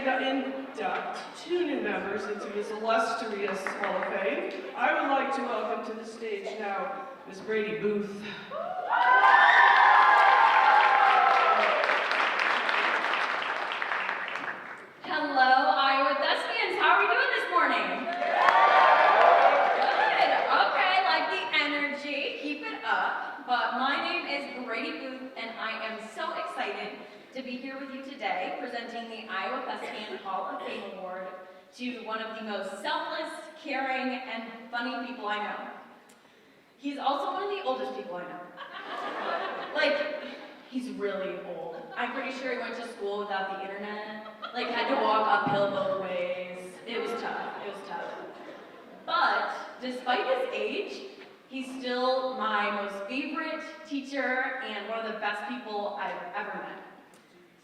induct 2 new members into this illustrious Hall of Fame. I would like to welcome to the stage now Ms. Brady Booth. Hello, Iowa Thespians. How are we doing this morning? Good. Okay, like the energy. Keep it up. But my name is Brady Booth, and I am so excited to be here with you today, presenting the Iowa Thespian Hall of Fame Award to one of the most selfless, caring, and funny people I know. He's also one of the oldest people I know. Like, he's really old. I'm pretty sure he went to school without the internet. Like, had to walk uphill both ways. It was tough. It was tough. But despite his age, he's still my most favorite teacher and one of the best people I've ever met.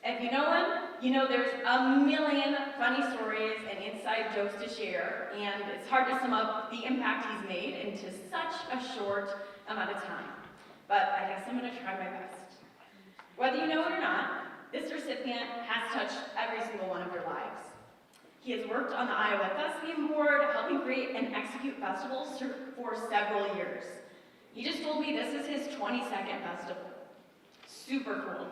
If you know him, you know there's a million funny stories and inside jokes to share, and it's hard to sum up the impact he's made into such a short amount of time. But I guess I'm gonna try my best. Whether you know it or not, this recipient has touched every single one of your lives. He has worked on the Iowa Thespian Board, helping create and execute festivals for several years. He just told me this is his 22nd festival. Super cool.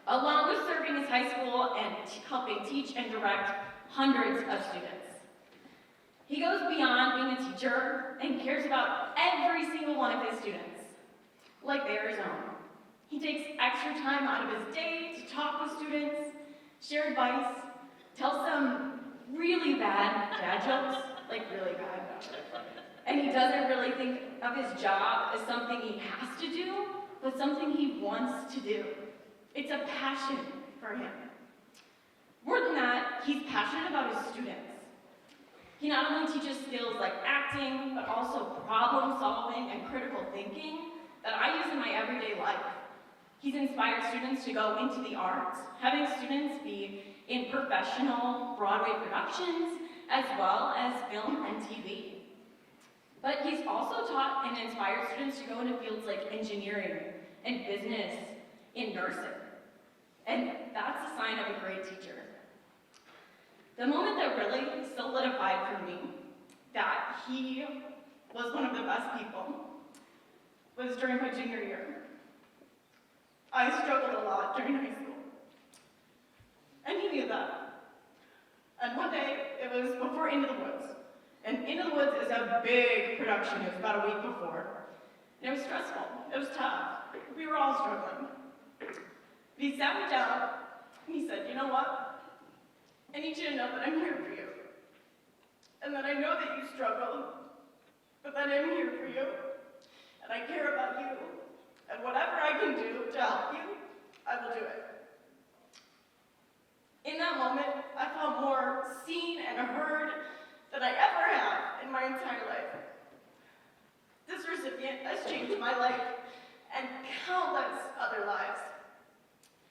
Along with serving his high school and helping teach and direct hundreds of students. He goes beyond being a teacher and cares about every single one of his students, like they are his own. He takes extra time out of his day to talk with students, share advice, tell some really bad dad jokes, like really bad. And he doesn't really think of his job as something he has to do, but something he wants to do. It's a passion for him. More than that, he's passionate about his students. He not only teaches skills like acting, but also problem solving and critical thinking that I use in my everyday life. He's inspired students to go into the arts, having students be in professional Broadway productions, as well as film and TV. But he's also taught and inspired students to go into fields like engineering and business and nursing. And that's a sign of a great teacher. The moment that really solidified for me that he was one of the best people was during my junior year. I struggled a lot during high school. And he knew that. And one day, it was before Into the Woods. And Into the Woods is a big production. It was about a week before. And it was stressful. It was tough. We were all struggling. But he sat me down, and he said, you know what? I need you to know that I'm here for you. And that I know that you struggle, but that I'm here for you. And I care about you. And whatever I can do to help you, I will do it. In that moment, I felt more seen and heard than I ever have in my entire life. This recipient has changed my life and countless other lives.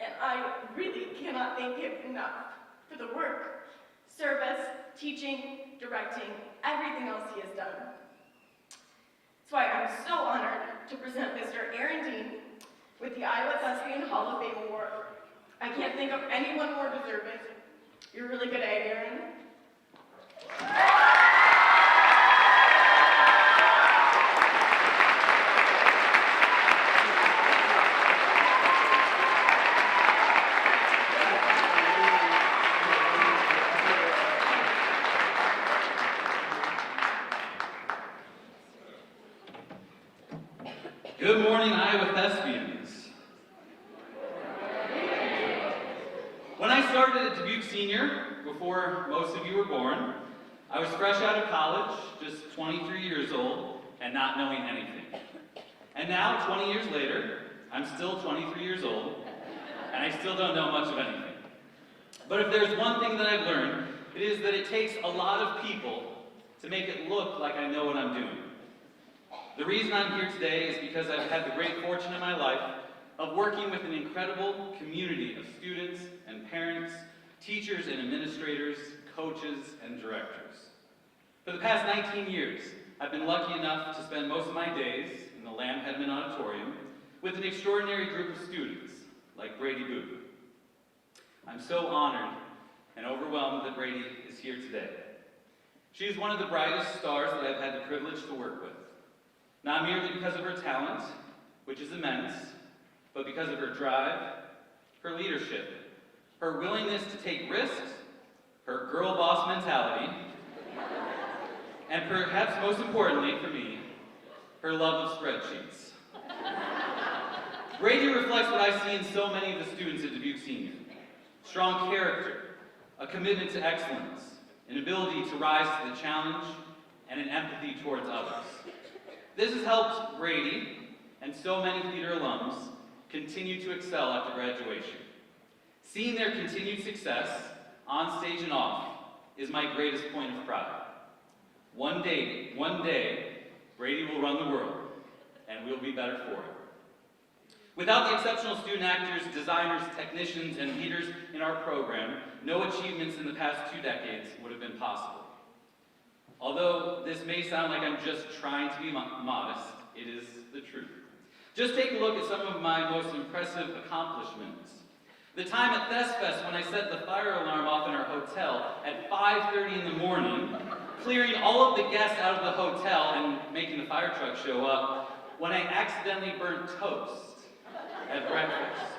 And I really cannot thank him enough for the work, service, teaching, directing, everything else he has done. That's why I'm so honored to present Mr. Aaron Dean with the Iowa Thespian Hall of Fame Award. I can't think of anyone more deserving. You're really good at it, Aaron. Good morning, Iowa Thespians. When I started at Dubuque Senior, before most of you were born, I was fresh out of college, just 23 years old, and not knowing anything. And now, 20 years later, I'm still 23 years old, and I still don't know much of anything. But if there's one thing that I've learned, it is that it takes a lot of people to make it look like I know what I'm doing. The reason I'm here today is because I've had the great fortune in my life of working with an incredible community of students and parents, teachers and administrators, coaches and directors. For the past 19 years, I've been lucky enough to spend most of my days in the Lamb Hedman Auditorium with an extraordinary group of students like Brady Booth. I'm so honored and overwhelmed that Brady is here today. She is one of the brightest stars that I've had the privilege to work with. Not merely because of her talent, which is immense, but because of her drive, her leadership, her willingness to take risks, her girl boss mentality, and perhaps most importantly for me, her love of spreadsheets. Brady reflects what I see in so many of the students at Dubuque Senior. Strong character, a commitment to excellence, an ability to rise to the challenge, and an empathy towards others. This has helped Brady, and so many theater alums, continue to excel after graduation. Seeing their continued success, on stage and off, is my greatest point of pride. One day, Brady will run the world, and we'll be better for it. Without the exceptional student actors, designers, technicians, and leaders in our program, no achievements in the past 2 decades would have been possible. Although this may sound like I'm just trying to be modest, it is the truth. Just take a look at some of my most impressive accomplishments. The time at Thespians when I set the fire alarm off in our hotel at 5:30 in the morning, clearing all of the guests out of the hotel and making the fire truck show up, when I accidentally burnt toast at breakfast.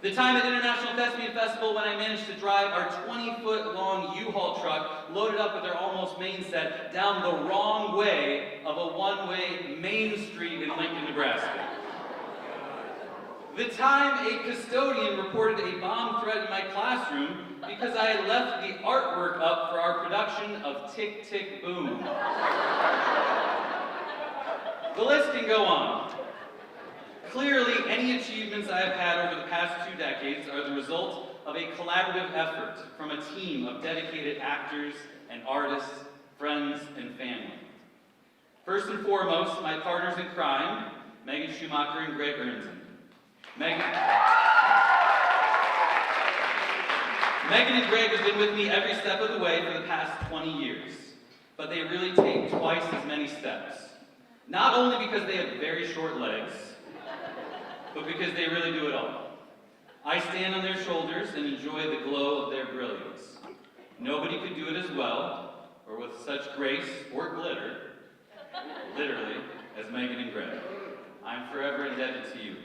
The time at International Thespian Festival when I managed to drive our 20-foot-long U-Haul truck loaded up with our almost main set down the wrong way of a one-way main street in Lincoln, Nebraska. The time a custodian reported a bomb threat in my classroom because I had left the artwork up for our production of Tick, Tick, Boom. The list can go on. Clearly, any achievements I have had over the past 2 decades are the result of a collaborative effort from a team of dedicated actors and artists, friends, and family. First and foremost, my partners in crime, Megan Schumacher and Greg Ernton. Megan and Greg have been with me every step of the way for the past 20 years, but they really take twice as many steps. Not only because they have very short legs, but because they really do it all. I stand on their shoulders and enjoy the glow of their brilliance. Nobody could do it as well, or with such grace or glitter, literally, as Megan and Greg. I'm forever indebted to you.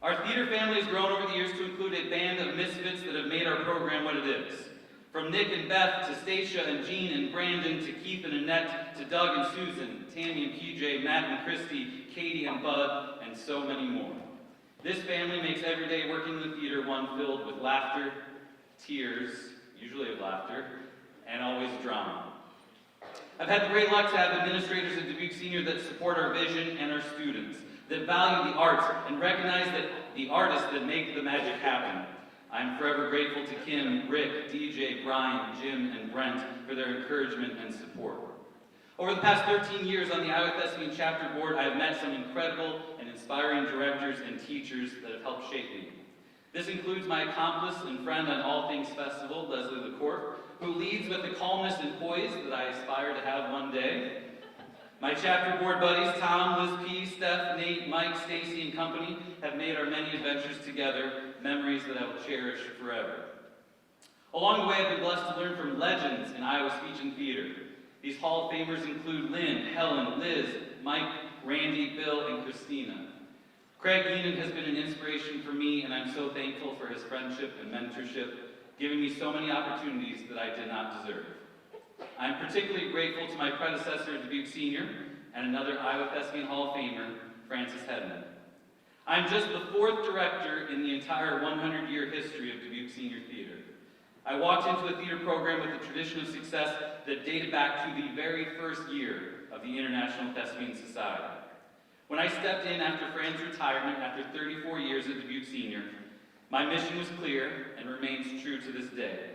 Our theater family has grown over the years to include a band of misfits that have made our program what it is. From Nick and Beth, to Stacia and Jean and Brandon, to Keith and Annette, to Doug and Susan, Tammy and PJ, Matt and Christy, Katie and Bud, and so many more. This family makes every day working in the theater one filled with laughter, tears, usually of laughter, and always drama. I've had the great luck to have administrators at Dubuque Senior that support our vision and our students, that value the arts and recognize that the artists that make the magic happen. I'm forever grateful to Kim, Rick, DJ, Brian, Jim, and Brent for their encouragement and support. Over the past 13 years on the Iowa Thespian Chapter Board, I have met some incredible and inspiring directors and teachers that have helped shape me. This includes my accomplice and friend on all things festival, Leslie LaCourte, who leads with the calmness and poise that I aspire to have one day. My chapter board buddies, Tom, Liz P., Steph, Nate, Mike, Stacy, and company have made our many adventures together memories that I will cherish forever. Along the way, I've been blessed to learn from legends in Iowa speech and theater. These Hall of Famers include Lynn, Helen, Liz, Mike, Randy, Bill, and Christina. Craig Eenan has been an inspiration for me, and I'm so thankful for his friendship and mentorship, giving me so many opportunities that I did not deserve. I'm particularly grateful to my predecessor at Dubuque Senior and another Iowa Thespian Hall of Famer, Francis Hedman. I'm just the 4th director in the entire 100-year history of Dubuque Senior Theater. I walked into a theater program with a tradition of success that dated back to the very first year of the International Thespian Society. When I stepped in after Fran's retirement after 34 years at Dubuque Senior, my mission was clear and remains true to this day.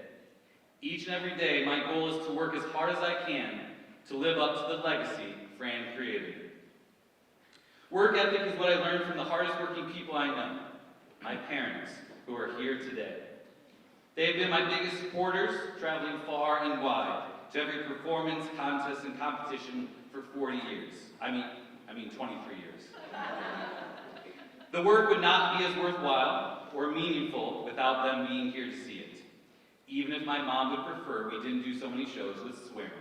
Each and every day, my goal is to work as hard as I can to live up to the legacy Fran created. Work ethic is what I learned from the hardest working people I know, my parents, who are here today. They have been my biggest supporters, traveling far and wide to every performance, contest, and competition for 40 years. I mean 23 years. The work would not be as worthwhile or meaningful without them being here to see it. even if my mom would prefer we didn't do so many shows with swearing.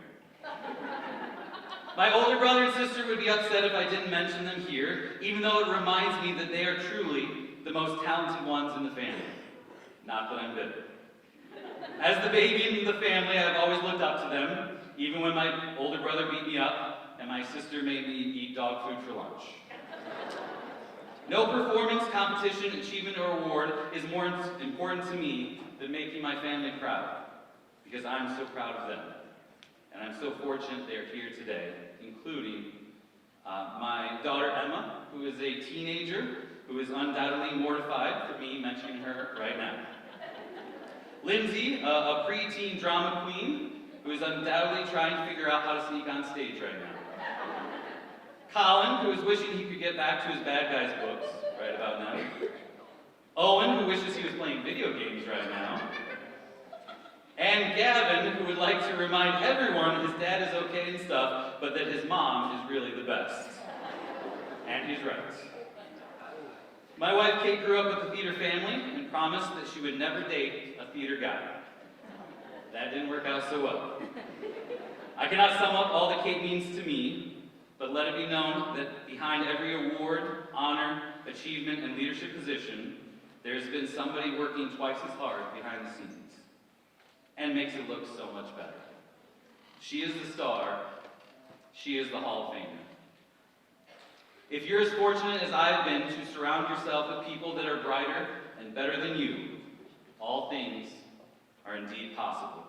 My older brother and sister would be upset if I didn't mention them here, even though it reminds me that they are truly the most talented ones in the family. Not that I'm bitter. As the baby in the family, I've always looked up to them, even when my older brother beat me up and my sister made me eat dog food for lunch. No performance, competition, achievement, or award is more important to me than making my family proud, because I'm so proud of them. And I'm so fortunate they're here today, including my daughter Emma, who is a teenager, who is undoubtedly mortified for me mentioning her right now. Lindsay, a preteen drama queen, who is undoubtedly trying to figure out how to sneak on stage right now. Colin, who is wishing he could get back to his bad guys books right about now. Owen, who wishes he was playing video games right now. And Gavin, who would like to remind everyone his dad is okay and stuff, but that his mom is really the best. And he's right. My wife Kate grew up with a theater family and promised that she would never date a theater guy. That didn't work out so well. I cannot sum up all that Kate means to me, but let it be known that behind every award, honor, achievement, and leadership position, there's been somebody working twice as hard behind the scenes, and makes it look so much better. She is the star. She is the Hall of Famer. If you're as fortunate as I've been to surround yourself with people that are brighter and better than you, all things are indeed possible.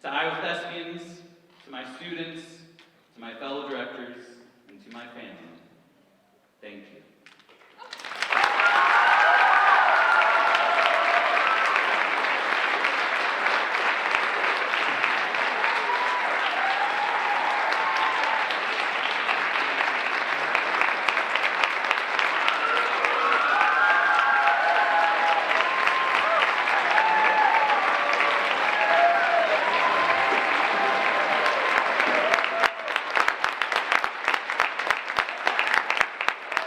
To Iowa Thespians, to my students, to my fellow directors, and to my family, thank you.